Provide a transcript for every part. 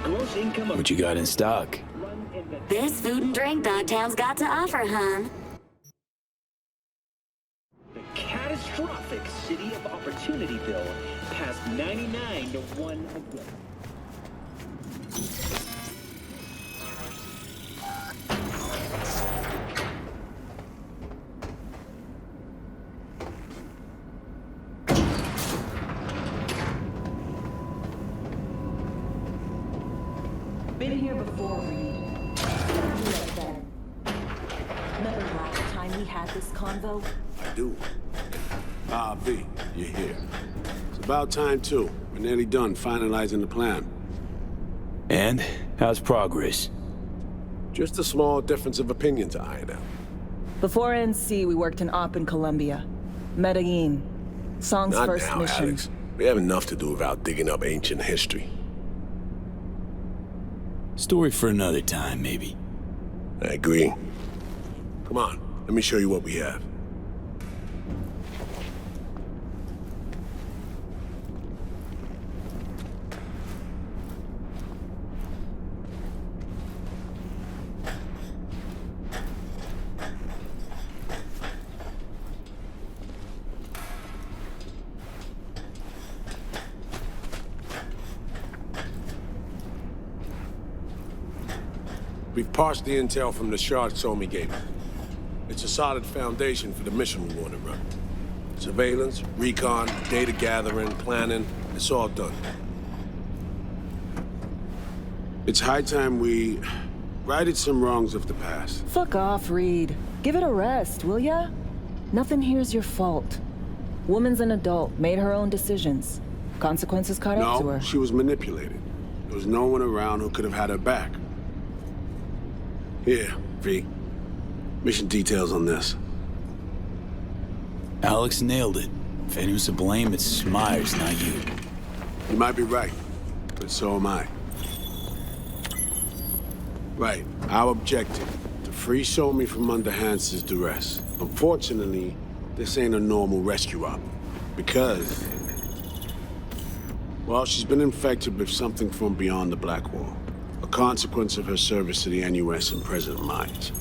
gross income of... What you got in stock? This food and drink Dogtown's got to offer, huh? The catastrophic City of Opportunity bill passed 99 to 1 again. Been here before, Reed. Remember last time we had this convo? I do. V, you're here. It's about time, too. We're nearly done finalizing the plan. And? How's progress? Just a small difference of opinion to iron out. Before NC, we worked in Op in Colombia. Medellin. Song's Not first now, mission. Alex. We have enough to do without digging up ancient history. Story for another time, maybe. I agree. Come on, let me show you what we have. We've parsed the intel from the shard Somi gave us. It's a solid foundation for the mission we want to run. Surveillance, recon, data gathering, planning, it's all done. It's high time we righted some wrongs of the past. Fuck off, Reed. Give it a rest, will ya? Nothing here's your fault. Woman's an adult, made her own decisions. Consequences caught up to No, her. she was manipulated. There was no one around who could have had her back. Here, V. Mission details on this. Alex nailed it. If anyone's to blame, it's Myers, not you. You might be right, but so am I. Right, our objective, to free Somi from under Hansen's duress. Unfortunately, this ain't a normal rescue op, because... well, she's been infected with something from beyond the Black Wall. A consequence of her service to the NUS and President Myers.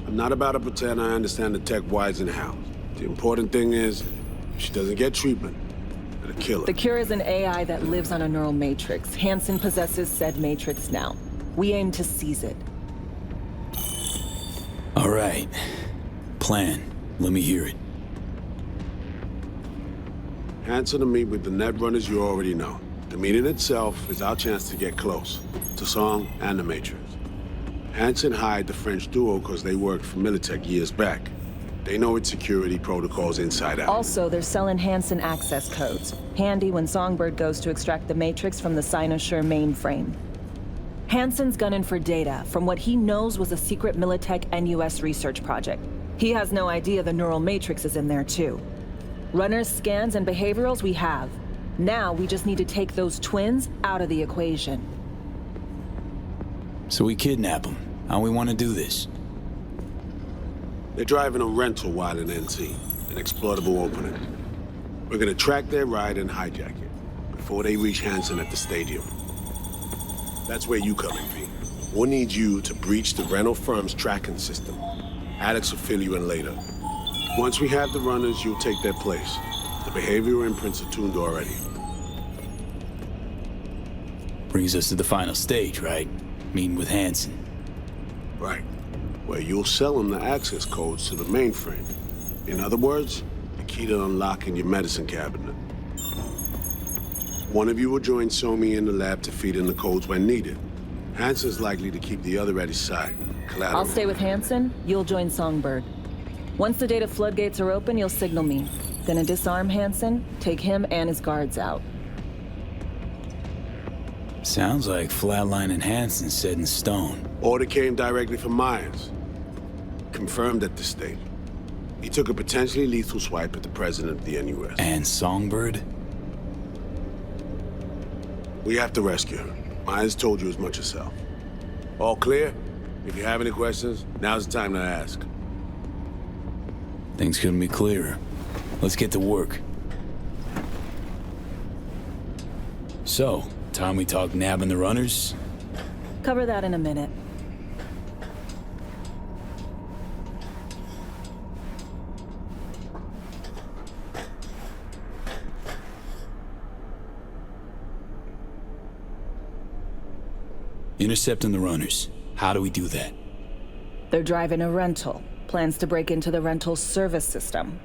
I'm not about to pretend I understand the tech whys and hows. The important thing is, if she doesn't get treatment, it'll kill her. The cure is an AI that lives on a neural matrix. Hansen possesses said matrix now. We aim to seize it. All right. Plan. Let me hear it. Hansen to meet with the net runners you already know. The meeting itself is our chance to get close to Song and the Matrix. Hansen hired the French duo because they worked for Militech years back. They know its security protocols inside out. Also, they're selling Hansen access codes. Handy when Songbird goes to extract the matrix from the Cynosure mainframe. Hansen's gunning for data from what he knows was a secret Militech NUS research project. He has no idea the neural matrix is in there too. Runners, scans, and behaviorals we have. Now we just need to take those twins out of the equation. So we kidnap them. How we want to do this? They're driving a rental while in NC, an exploitable opening. We're gonna track their ride and hijack it before they reach Hansen at the stadium. That's where you come in, V. We'll need you to breach the rental firm's tracking system. Alex will fill you in later. Once we have the runners, you'll take their place. The behavioral imprints are tuned already. Brings us to the final stage, right? Meeting with Hansen. Right. Where you'll sell them the access codes to the mainframe. In other words, the key to unlocking your medicine cabinet. One of you will join Somi in the lab to feed in the codes when needed. Hansen's likely to keep the other at his side. Collateral. I'll stay with Hansen, you'll join Songbird. Once the data floodgates are open, you'll signal me. Gonna disarm Hansen, take him and his guards out. Sounds like flatlining Hansen set in stone. Order came directly from Myers. Confirmed at this stage. He took a potentially lethal swipe at the president of the NUS. And Songbird? We have to rescue her. Myers told you as much herself. All clear? If you have any questions, now's the time to ask. Things couldn't be clearer. Let's get to work. So, time we talk nabbing the runners? Cover that in a minute. Intercepting the runners. How do we do that? They're driving a rental. Plans to break into the rental service system.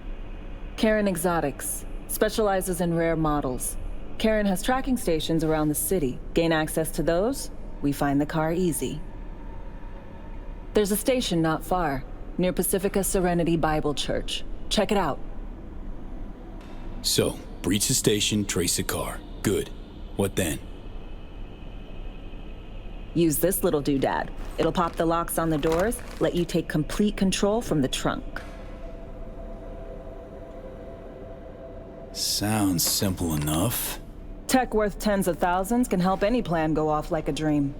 Karen Exotics specializes in rare models. Karen has tracking stations around the city. Gain access to those, we find the car easy. There's a station not far, near Pacifica Serenity Bible Church. Check it out. So, breach the station, trace the car. Good. What then? Use this little doodad. It'll pop the locks on the doors, let you take complete control from the trunk. Sounds simple enough. Tech worth tens of thousands can help any plan go off like a dream.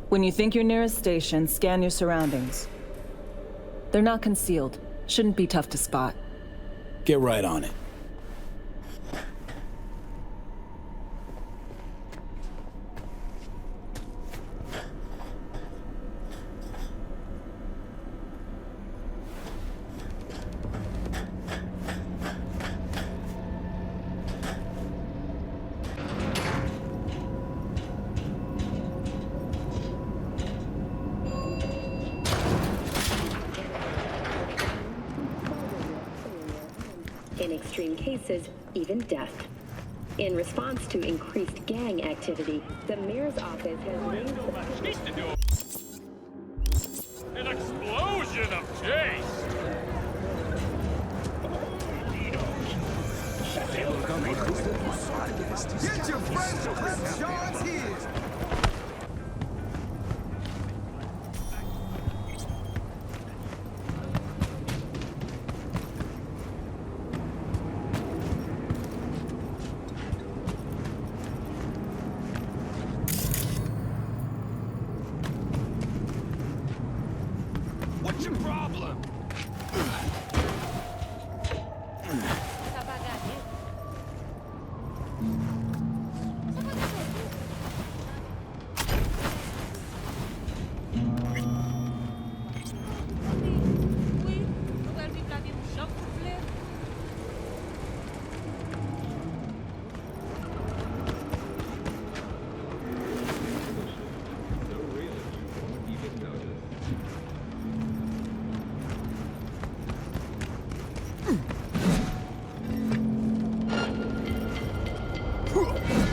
When you think you're near a station, scan your surroundings. They're not concealed. Shouldn't be tough to spot. Get right on it. In extreme cases, even death. In response to increased gang activity, the mayor's office has raised An explosion of taste! Get your friends to Chris John's here! What's your problem?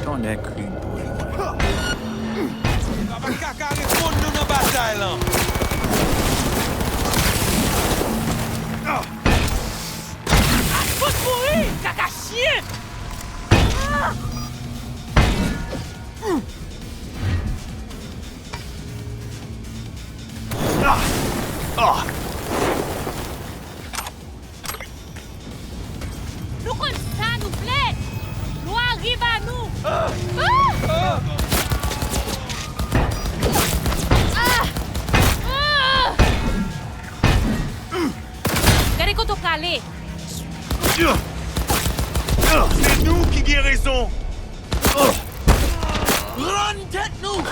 On est cru pour Macaca responde na batalha! Faut te mourir, caca chien! Nous comme ça, nous plaît! Nous arrive à nous! Querem que eu tô calé? C'est nous qui guérissons! Run, tête-nous!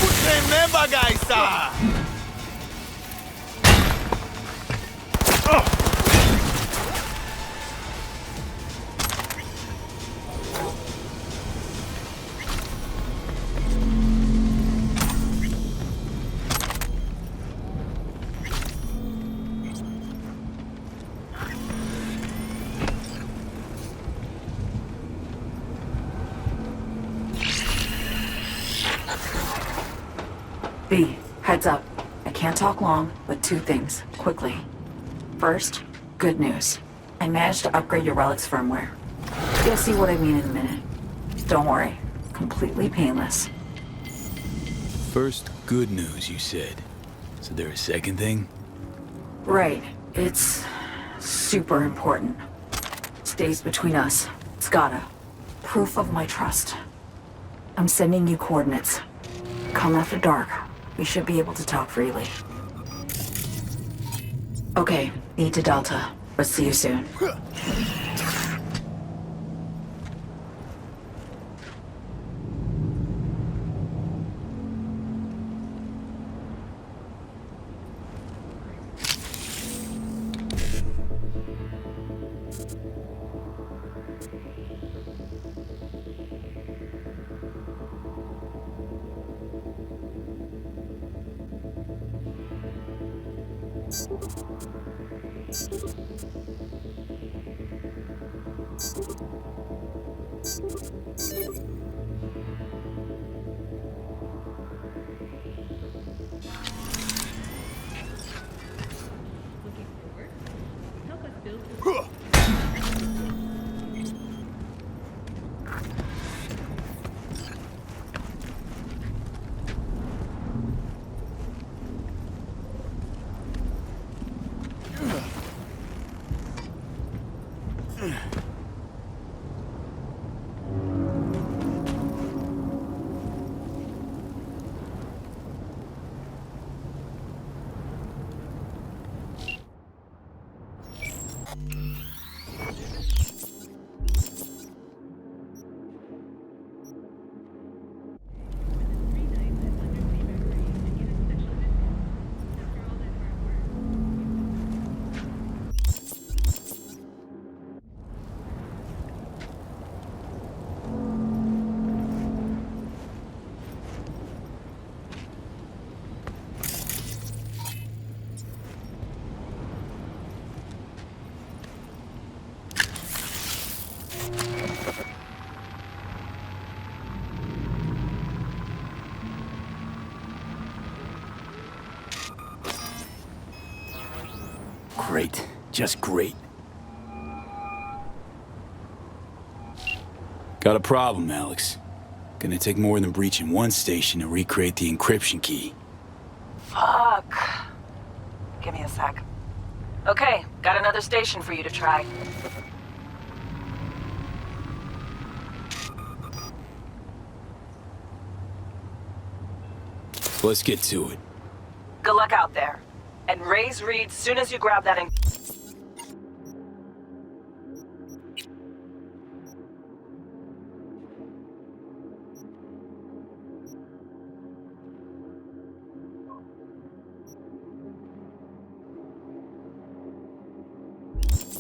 Putain, même bagaille, ça! B, heads up. I can't talk long, but two things, quickly. First, good news. I managed to upgrade your relic's firmware. You'll see what I mean in a minute. Don't worry, completely painless. First, good news, you said. So there a second thing? Right, it's super important. Stays between us. It's gotta. Proof of my trust. I'm sending you coordinates. Come after dark. We should be able to talk freely. Okay, need to Delta, but see you soon. Great. Just great. Got a problem, Alex. Gonna take more than breaching one station to recreate the encryption key. Fuck. Give me a sec. Okay, got another station for you to try. Let's get to it. Good luck out there. And raise Reed soon as you grab that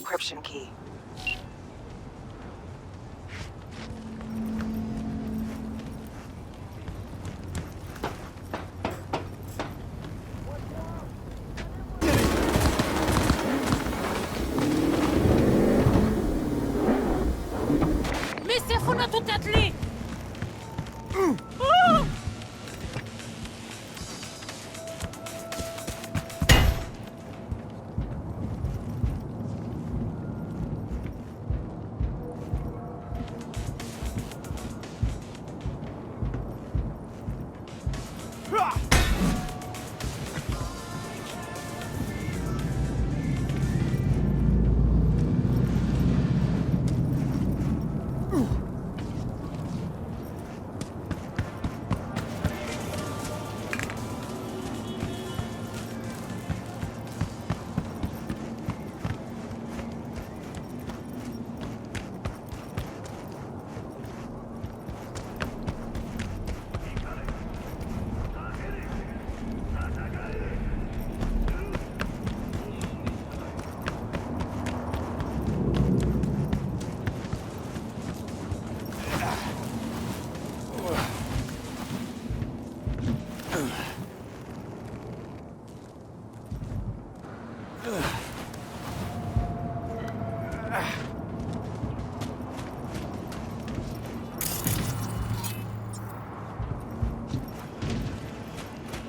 encryption key.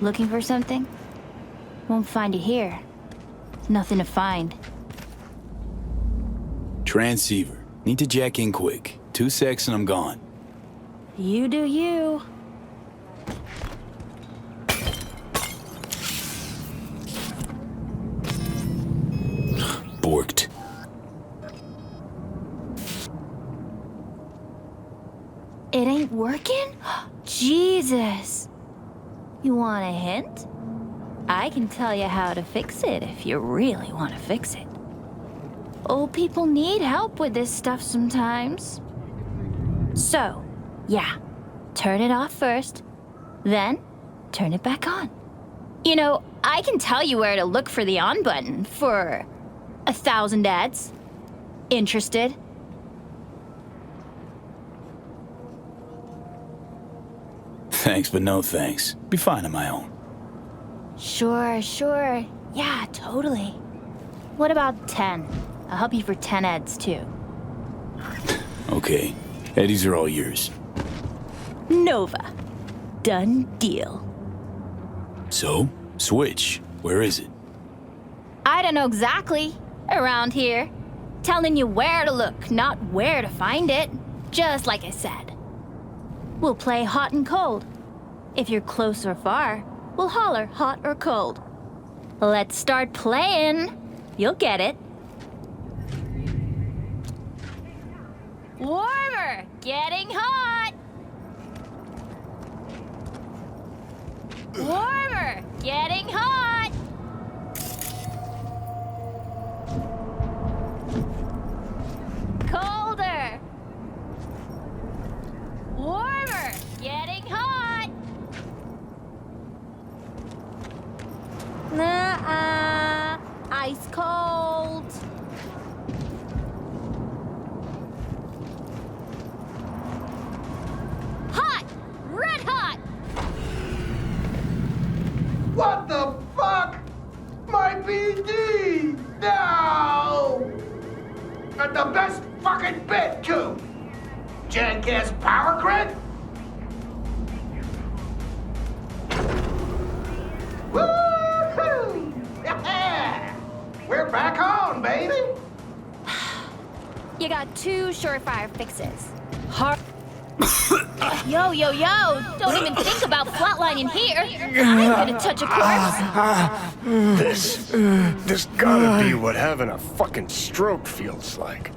Looking for something? Won't find it here. Nothing to find. Transceiver. Need to jack in quick. 2 secs and I'm gone. You do you. Borked. It ain't working? Jesus. You want a hint? I can tell you how to fix it if you really want to fix it. Old people need help with this stuff sometimes. So, yeah, turn it off first, then turn it back on. You know, I can tell you where to look for the on button for 1,000 ads. Interested? Thanks, but no thanks. Be fine on my own. Sure. Yeah, totally. What about 10? I'll help you for 10 ads, too. Okay. Eddies are all yours. Nova. Done deal. So, switch. Where is it? I don't know exactly. Around here. Telling you where to look, not where to find it. Just like I said. We'll play hot and cold. If you're close or far, we'll holler hot or cold. Let's start playing. You'll get it. Warmer! Getting hot! Warmer! Getting hot! Colder! Warmer! Getting hot! Nuh-uh. Ice cold. Hot! Red hot! What the fuck? My BD! No! At the best fucking bit, too! Jackass power grid? Woo-hoo! Yeah! We're back on, baby! You got 2 surefire fixes. Yo! Don't even think about flatlining here. I'm gonna touch a corpse. This gotta be what having a fucking stroke feels like.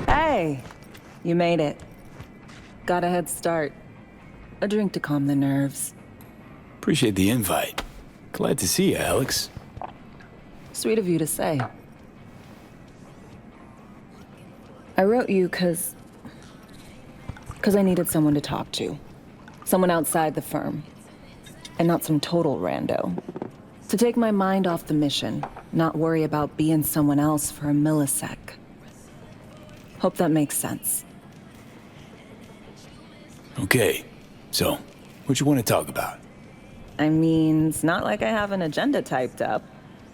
Hey, you made it. Got a head start. A drink to calm the nerves. Appreciate the invite. Glad to see you, Alex. Sweet of you to say. I wrote you because I needed someone to talk to. Someone outside the firm. And not some total rando. To take my mind off the mission, not worry about being someone else for a millisec. Hope that makes sense. Okay, so, what you want to talk about? I mean, it's not like I have an agenda typed up.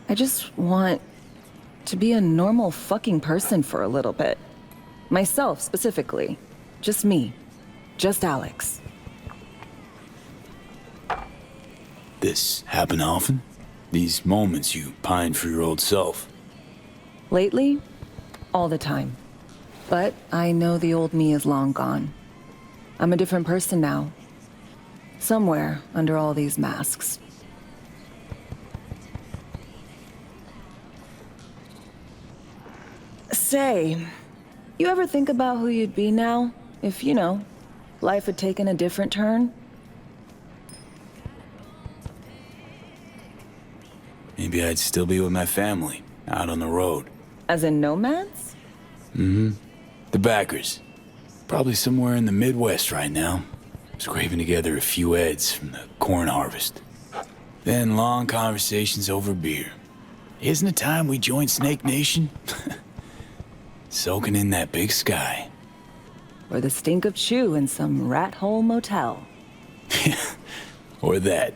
I just want to be a normal fucking person for a little bit. Myself, specifically. Just me. Just Alex. This happen often? These moments you pine for your old self? Lately? All the time. But I know the old me is long gone. I'm a different person now. Somewhere under all these masks. Say, you ever think about who you'd be now if, you know, life had taken a different turn? Maybe I'd still be with my family, out on the road. As in nomads? Mm-hmm. The backers. Probably somewhere in the Midwest right now. Scraping together a few heads from the corn harvest. Then long conversations over beer. Isn't it time we joined Snake Nation? Soaking in that big sky. Or the stink of chew in some rat hole motel. Or that.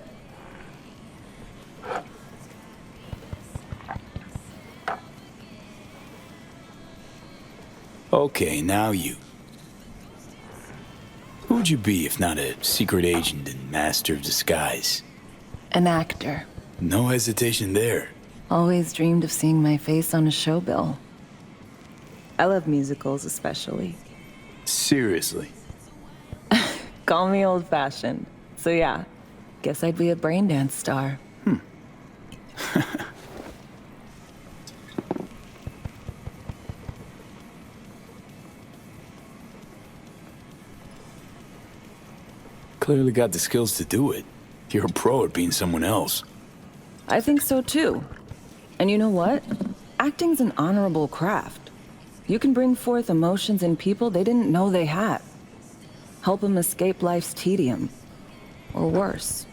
Okay, now you. Who'd you be if not a secret agent and master of disguise? An actor. No hesitation there. Always dreamed of seeing my face on a show bill. I love musicals especially. Seriously? Call me old-fashioned. So yeah, guess I'd be a braindance star. Clearly got the skills to do it. You're a pro at being someone else. I think so too. And you know what? Acting's an honorable craft. You can bring forth emotions in people they didn't know they had. Help them escape life's tedium. Or worse.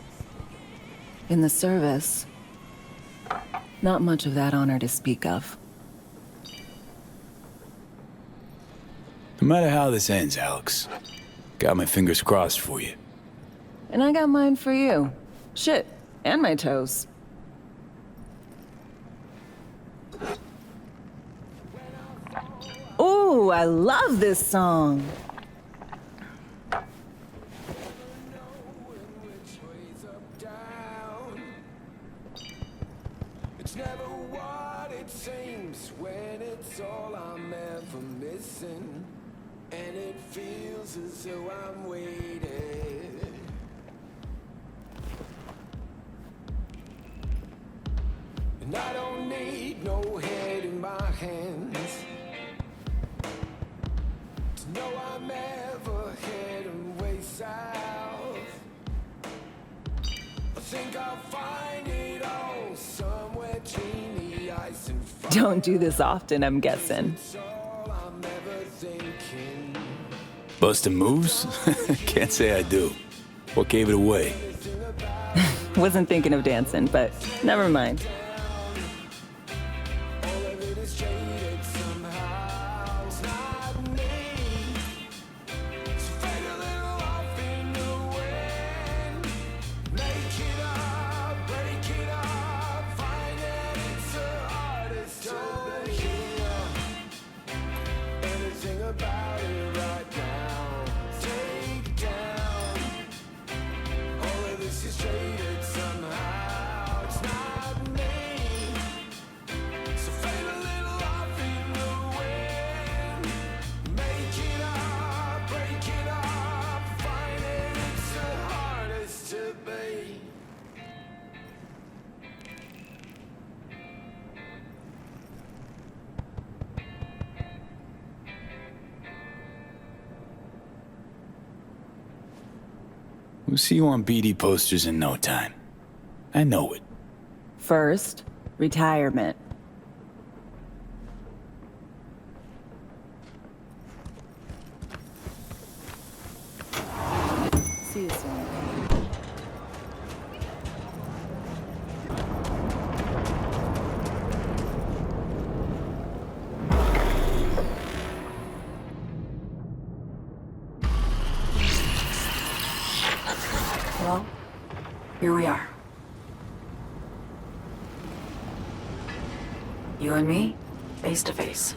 In the service, not much of that honor to speak of. No matter how this ends, Alex, got my fingers crossed for you. And I got mine for you. Shit, and my toes. Ooh, I love this song. It's never what it seems when it's all I'm ever missing. And it feels as though I'm waiting. And I don't need no head in my hands to know I'm ever heading way south. I think I'll find it all somewhere between the ice and fire. Don't do this often, I'm guessing. Bustin' moves? Can't say I do. What gave it away? Wasn't thinking of dancing, but never mind. We'll see you on BD posters in no time. I know it. First, retirement. See you soon. Well, here we are. You and me, face to face.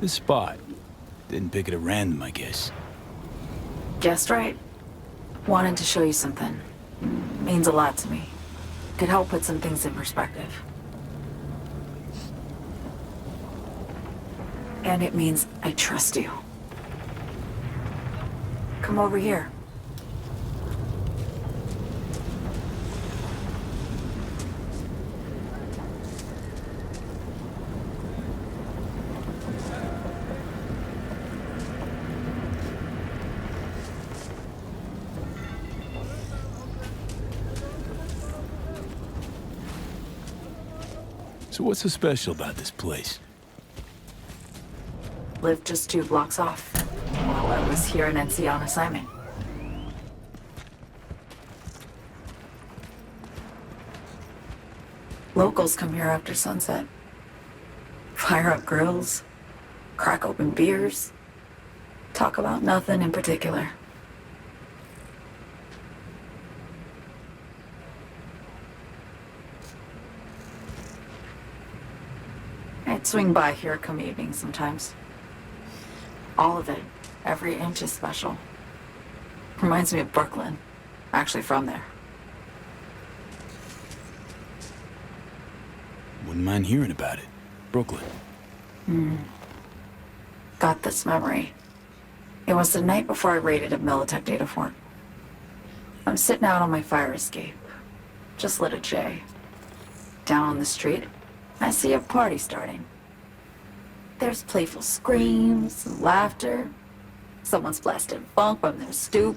This spot. Didn't pick it at random, I guess. Guessed right. Wanted to show you something. Means a lot to me. Could help put some things in perspective. And it means I trust you. Come over here. So what's so special about this place? Lived just 2 blocks off while I was here in NC on assignment. Locals come here after sunset. Fire up grills, crack open beers, talk about nothing in particular. I'd swing by here come evening sometimes. All of it, every inch is special. Reminds me of Brooklyn. Actually from there. Wouldn't mind hearing about it. Brooklyn. Got this memory. It was the night before I raided a Militech data fort. I'm sitting out on my fire escape. Just lit a J. Down on the street, I see a party starting. There's playful screams and laughter. Someone's blasting funk from their stoop.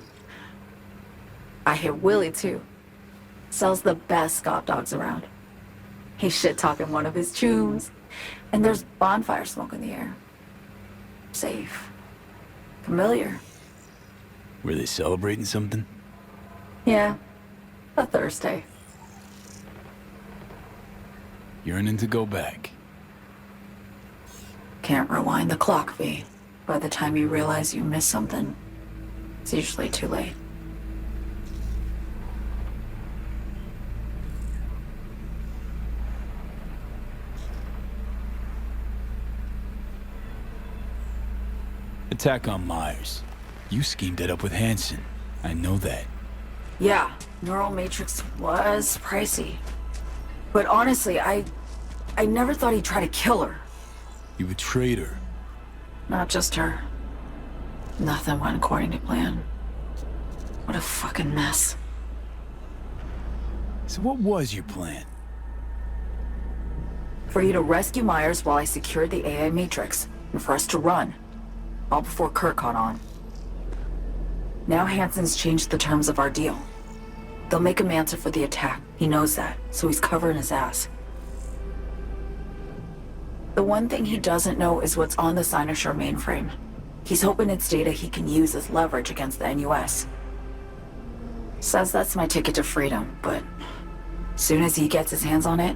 I hear Willie too. Sells the best Scott dogs around. He's shit-talking one of his tunes, and there's bonfire smoke in the air. Safe. Familiar. Were they celebrating something? Yeah. A Thursday. Yearning to go back. Can't rewind the clock, V. By the time you realize you missed something, it's usually too late. Attack on Myers. You schemed it up with Hansen. I know that. Yeah, Neural Matrix was pricey. But honestly, I never thought he'd try to kill her. You betrayed her. Not just her. Nothing went according to plan. What a fucking mess. So what was your plan? For you to rescue Myers while I secured the AI Matrix, and for us to run. All before Kurt caught on. Now Hansen's changed the terms of our deal. They'll make him answer for the attack. He knows that, so he's covering his ass. The one thing he doesn't know is what's on the Cynosure mainframe. He's hoping it's data he can use as leverage against the NUS. Says that's my ticket to freedom, but soon as he gets his hands on it,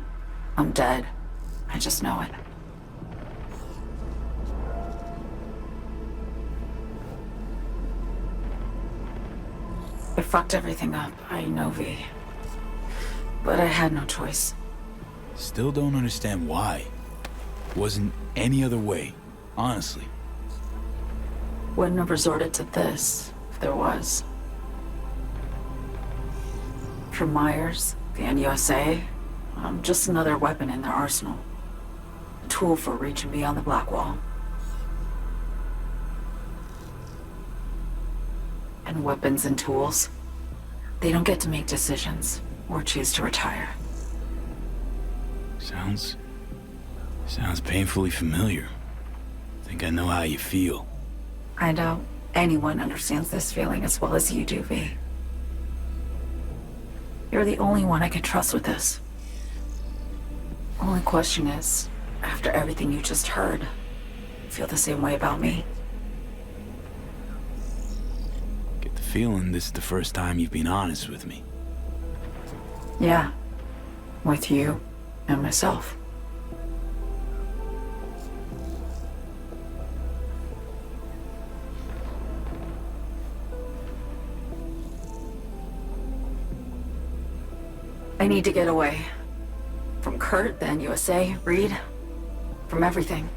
I'm dead. I just know it. I fucked everything up, I know, V. But I had no choice. Still don't understand why. Wasn't any other way, honestly. Wouldn't have resorted to this, if there was. For Myers, the NUSA, I'm just another weapon in their arsenal. A tool for reaching beyond the black wall. And weapons and tools, they don't get to make decisions or choose to retire. Sounds painfully familiar. Think I know how you feel. I doubt anyone understands this feeling as well as you do, V. You're the only one I can trust with this. Only question is, after everything you just heard, feel the same way about me? Get the feeling this is the first time you've been honest with me. Yeah. With you and myself. I need to get away. From Kurt, the NUSA, Reed. from everything.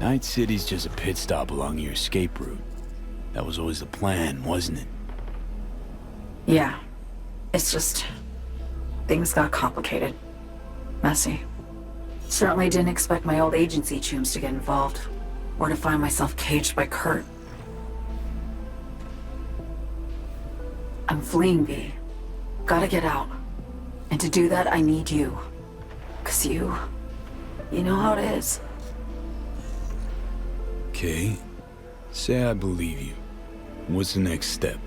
Night City's just a pit stop along your escape route. That was always the plan, wasn't it? Yeah. It's just... things got complicated. Messy. Certainly didn't expect my old agency chooms to get involved, or to find myself caged by Kurt. I'm fleeing, V. Gotta get out. And to do that, I need you. 'Cause you know how it is. Okay. Say I believe you. What's the next step?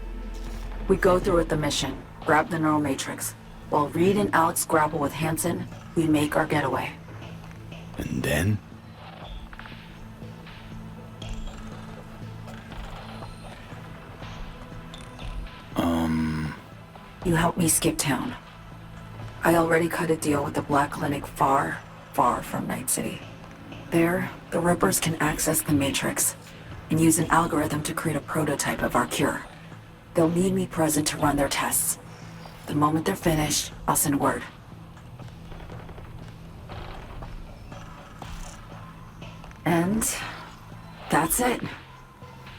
We go through with the mission, grab the neural matrix. While Reed and Alex grapple with Hansen, we make our getaway. And then? You help me skip town. I already cut a deal with the Black Clinic far, far from Night City. There, the Rippers can access the Matrix and use an algorithm to create a prototype of our cure. They'll need me present to run their tests. The moment they're finished, I'll send word. And that's it.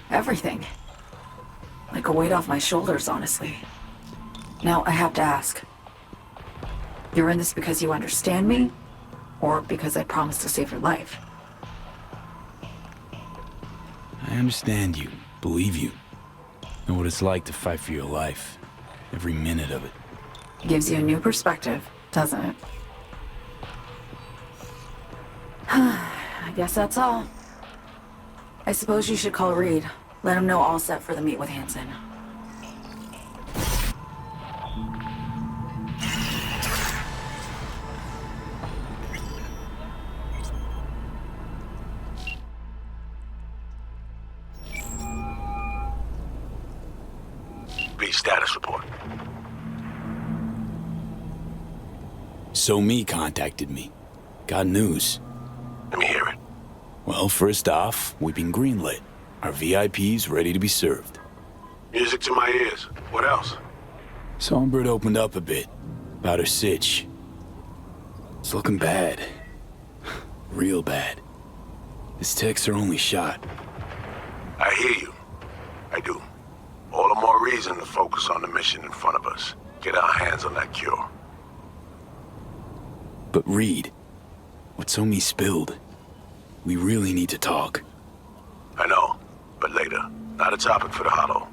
Everything. Like a weight off my shoulders, honestly. Now, I have to ask. You're in this because you understand me? Or because I promised to save your life? I understand you. Believe you. Know what it's like to fight for your life. Every minute of it. Gives you a new perspective, doesn't it? I guess that's all. I suppose you should call Reed. Let him know all set for the meet with Hansen. Status report. So Me contacted me. Got news. Let me hear it. Well, first off, we've been greenlit. Our VIPs ready to be served. Music to my ears. What else? Songbird opened up a bit. About her sitch. It's looking bad. Real bad. His tech's her only shot. I hear you. I do. All the more reason to focus on the mission in front of us. Get our hands on that cure. But Reed, what So Me spilled, we really need to talk. I know, but later. Not a topic for the Hollow.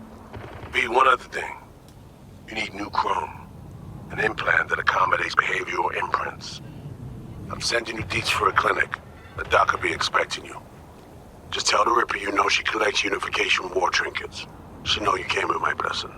B, one other thing. You need new chrome. An implant that accommodates behavioral imprints. I'm sending you deets for a clinic. The doc will be expecting you. Just tell the Ripper you know she collects unification war trinkets. She know you came with my blessing.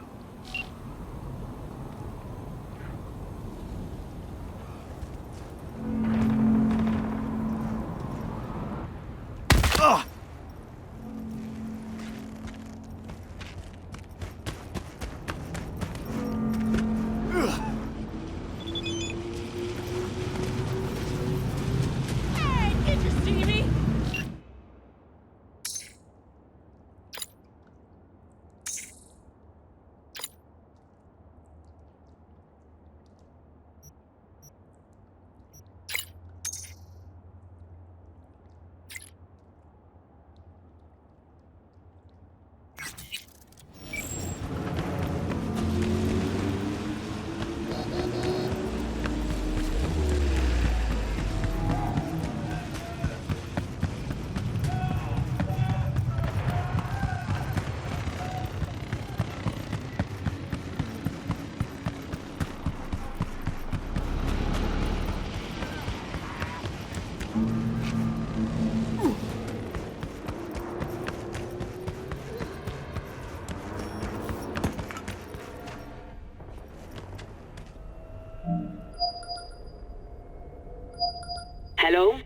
Hello?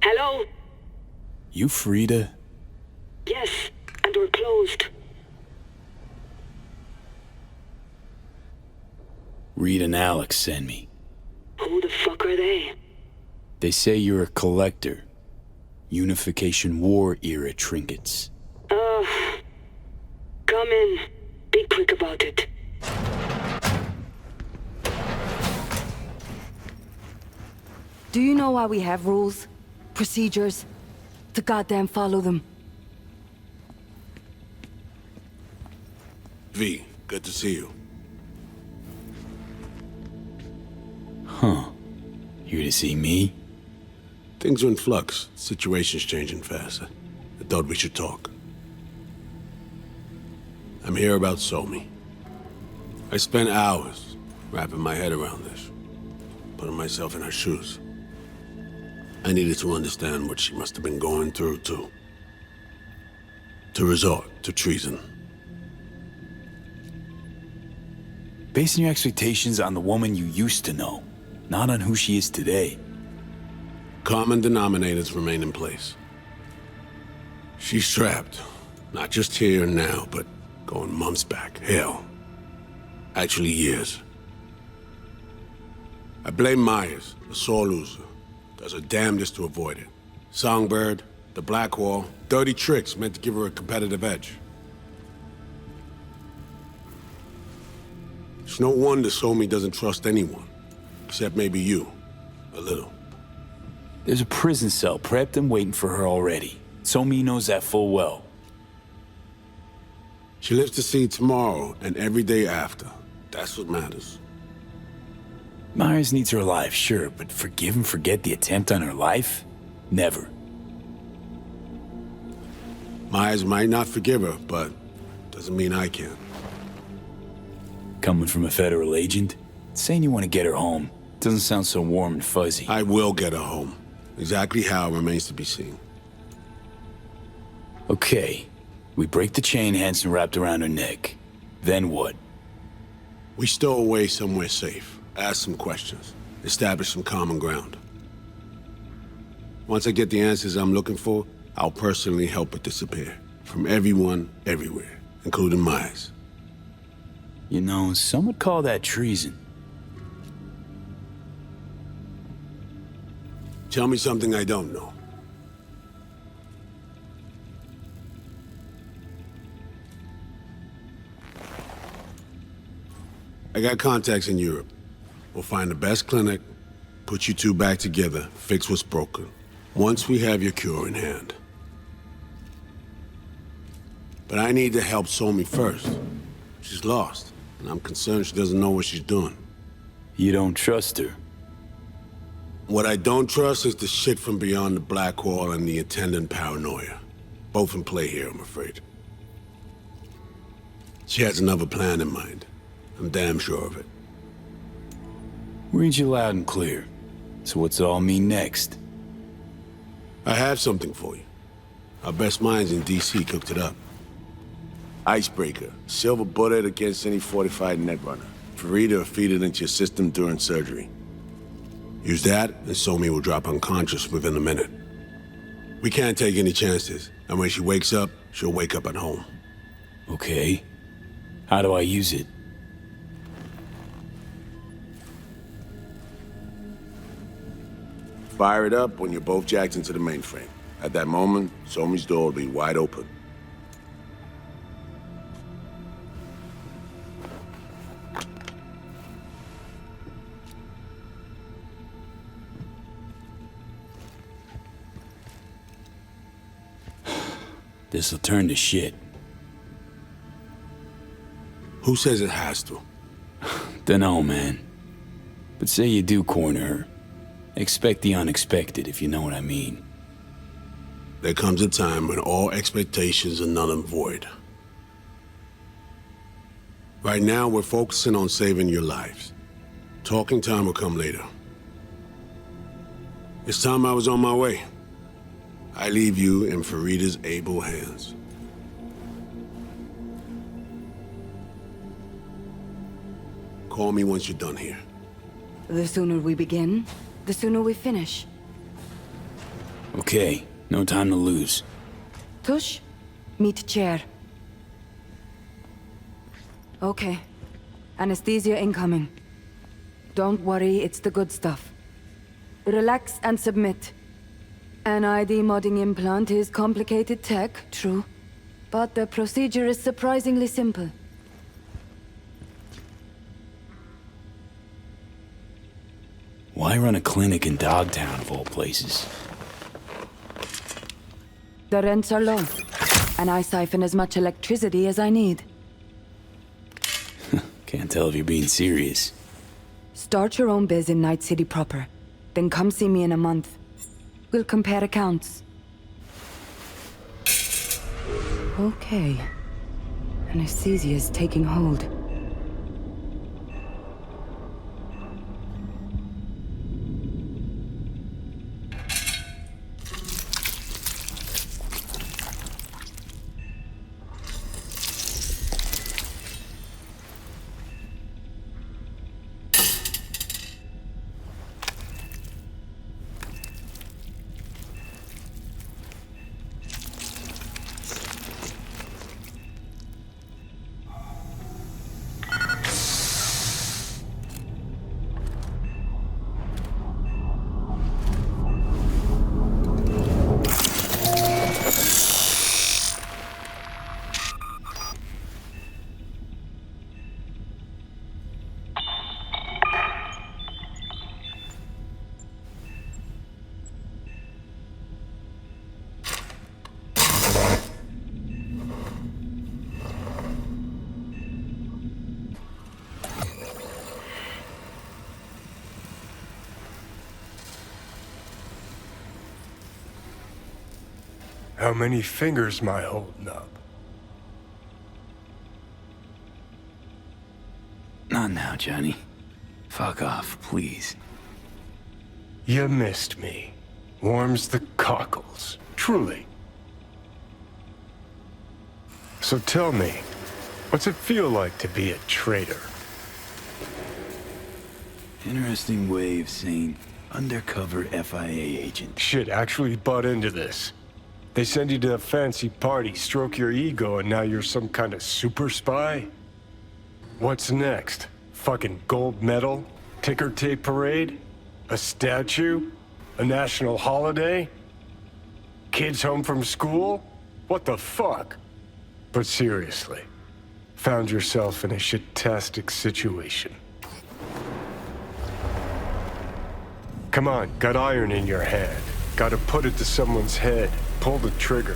Hello? You Farida? Yes, and we're closed. Reed and Alex sent me. Who the fuck are they? They say you're a collector. Unification War era trinkets. Come in. Be quick about it. Do you know why we have rules? Procedures? To goddamn follow them. V, good to see you. Huh. Here to see me? Things are in flux. Situation's changing fast. I thought we should talk. I'm here about Somi. I spent hours wrapping my head around this, putting myself in her shoes. I needed to understand what she must have been going through, too. To resort to treason. Basing your expectations on the woman you used to know, not on who she is today. Common denominators remain in place. She's trapped, not just here and now, but going months back. Hell. Actually years. I blame Myers, the sore loser. Does her damnedest to avoid it. Songbird, the Black Wall, dirty tricks meant to give her a competitive edge. It's no wonder Somi doesn't trust anyone. Except maybe you. A little. There's a prison cell prepped and waiting for her already. Somi knows that full well. She lives to see tomorrow and every day after. That's what matters. Myers needs her alive, sure, but forgive and forget the attempt on her life? Never. Myers might not forgive her, but doesn't mean I can. Coming from a federal agent? Saying you want to get her home doesn't sound so warm and fuzzy. I will get her home. Exactly how remains to be seen. Okay. We break the chain Hansen wrapped around her neck. Then what? We stow away somewhere safe. Ask some questions. Establish some common ground. Once I get the answers I'm looking for, I'll personally help her disappear. From everyone, everywhere, including Myers. You know, some would call that treason. Tell me something I don't know. I got contacts in Europe. We'll find the best clinic, put you two back together, fix what's broken. Once we have your cure in hand. But I need to help Somi first. She's lost, and I'm concerned she doesn't know what she's doing. You don't trust her? What I don't trust is the shit from beyond the Black Wall and the attendant paranoia. Both in play here, I'm afraid. She has another plan in mind. I'm damn sure of it. Read you loud and clear. So what's it all mean next? I have something for you. Our best minds in DC cooked it up. Icebreaker. Silver bullet against any fortified netrunner. Farida will feed it into your system during surgery. Use that, and Somi will drop unconscious within a minute. We can't take any chances, and when she wakes up, she'll wake up at home. Okay. How do I use it? Fire it up when you're both jacked into the mainframe. At that moment, Somi's door will be wide open. This'll turn to shit. Who says it has to? Dunno, man. But say you do corner her. Expect the unexpected, if you know what I mean. There comes a time when all expectations are null and void. Right now, we're focusing on saving your lives. Talking time will come later. It's time I was on my way. I leave you in Farida's able hands. Call me once you're done here. The sooner we begin, the sooner we finish. Okay, no time to lose. Tush, meet chair. Okay. Anesthesia incoming. Don't worry, it's the good stuff. Relax and submit. An ID modding implant is complicated tech, true. But the procedure is surprisingly simple. Why run a clinic in Dogtown, of all places? The rents are low, and I siphon as much electricity as I need. Can't tell if you're being serious. Start your own biz in Night City proper, then come see me in a month. We'll compare accounts. Okay. Anesthesia's taking hold. How many fingers am I holding up? Not now, Johnny. Fuck off, please. You missed me. Warms the cockles. Truly. So tell me, what's it feel like to be a traitor? Interesting way of saying undercover FIA agent. Shit, actually butt into this. They send you to a fancy party, stroke your ego, and now you're some kind of super spy? What's next? Fucking gold medal? Ticker tape parade? A statue? A national holiday? Kids home from school? What the fuck? But seriously, found yourself in a shit-tastic situation. Come on, got iron in your hand. Gotta put it to someone's head. Pull the trigger.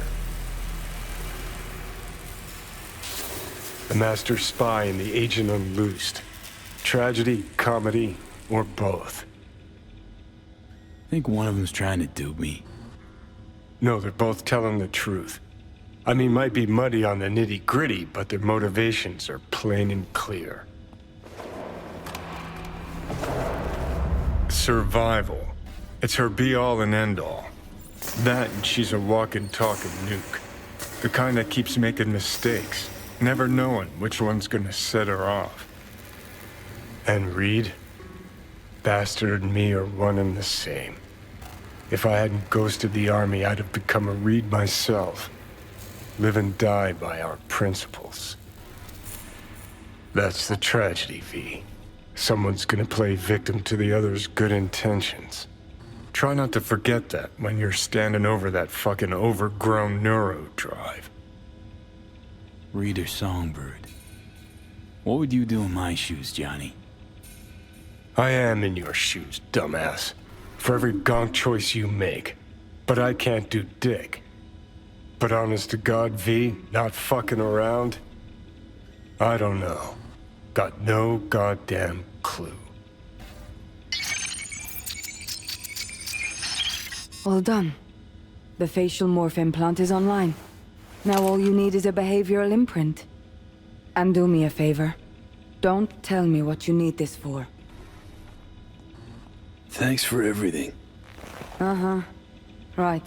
The master spy and the agent unloosed. Tragedy, comedy, or both. I think one of them's trying to dupe me. No, they're both telling the truth. I mean, might be muddy on the nitty-gritty, but their motivations are plain and clear. Survival. It's her be-all and end-all. That and she's a walking, talking nuke. The kind that keeps making mistakes, never knowing which one's gonna set her off. And Reed? Bastard and me are one and the same. If I hadn't ghosted the army, I'd have become a Reed myself. Live and die by our principles. That's the tragedy, V. Someone's gonna play victim to the other's good intentions. Try not to forget that when you're standing over that fucking overgrown neuro drive. Reed or Songbird. What would you do in my shoes, Johnny? I am in your shoes, dumbass. For every gonk choice you make. But I can't do dick. But honest to God, V, not fucking around? I don't know. Got no goddamn clue. All done. The facial morph implant is online. Now all you need is a behavioral imprint. And do me a favor. Don't tell me what you need this for. Thanks for everything. Uh-huh. Right.